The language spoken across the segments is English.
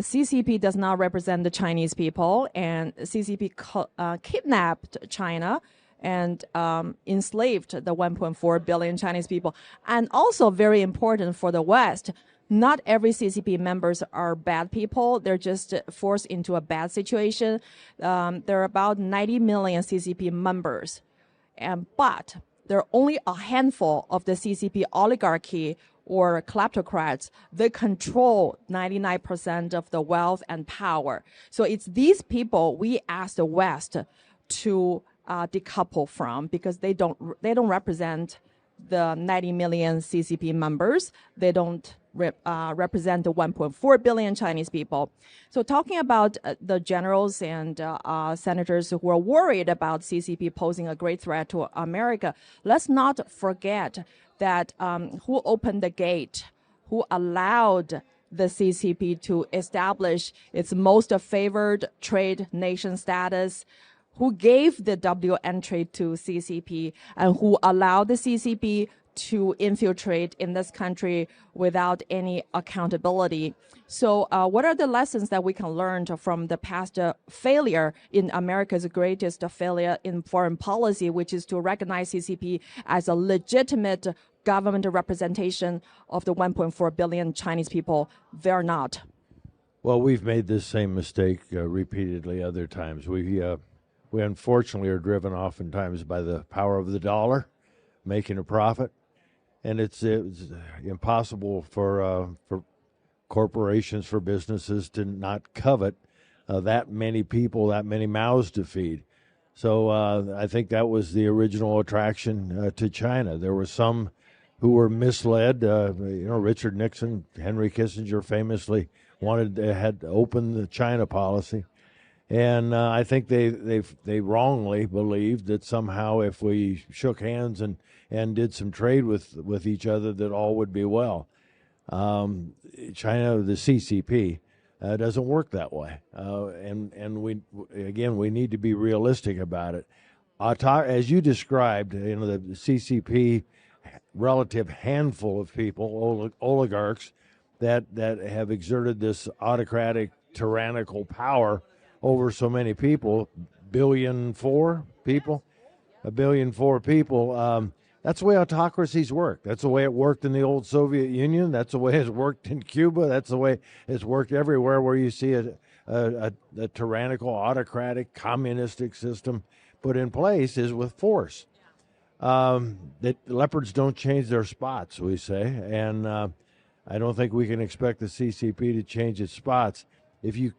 CCP does not represent the Chinese people, and CCP kidnapped China and enslaved the 1.4 billion Chinese people. And also very important for the West, not every CCP members are bad people. They're just forced into a bad situation. There are about 90 million CCP members, but there are only a handful of the CCP oligarchy or kleptocrats. They control 99% of the wealth and power. So it's these people we ask the West to decouple from, because they don't represent the 90 million CCP members. They don't represent the 1.4 billion Chinese people. So talking about the generals and senators who are worried about CCP posing a great threat to America, let's not forget that who opened the gate, who allowed the CCP to establish its most favored trade nation status, who gave the W entry to CCP, and who allowed the CCP to infiltrate in this country without any accountability. So what are the lessons that we can learn from the past failure in America's greatest failure in foreign policy, which is to recognize CCP as a legitimate government representation of the 1.4 billion Chinese people? They're not. Well, we've made this same mistake repeatedly other times. We unfortunately are driven oftentimes by the power of the dollar, making a profit, and it's impossible for corporations, for businesses to not covet that many people, that many mouths to feed. So I think that was the original attraction to China. There were some who were misled. Richard Nixon, Henry Kissinger famously had opened the China policy. And I think they wrongly believed that somehow if we shook hands and did some trade with each other, that all would be well. China, the CCP, doesn't work that way. And we need to be realistic about it. As you described, the CCP relative handful of people, oligarchs, that have exerted this autocratic, tyrannical power over so many people, 1.4 billion people. That's the way autocracies work. That's the way it worked in the old Soviet Union. That's the way it's worked in Cuba. That's the way it's worked everywhere where you see a tyrannical, autocratic, communistic system put in place is with force. That leopards don't change their spots, we say, and I don't think we can expect the CCP to change its spots. If you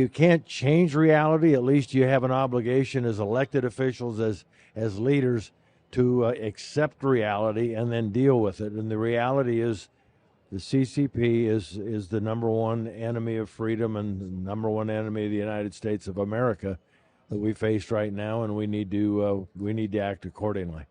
can't change reality, at least you have an obligation as elected officials, as leaders, to accept reality and then deal with it. And the reality is the CCP is the number one enemy of freedom and the number one enemy of the United States of America that we face right now, and we need to act accordingly.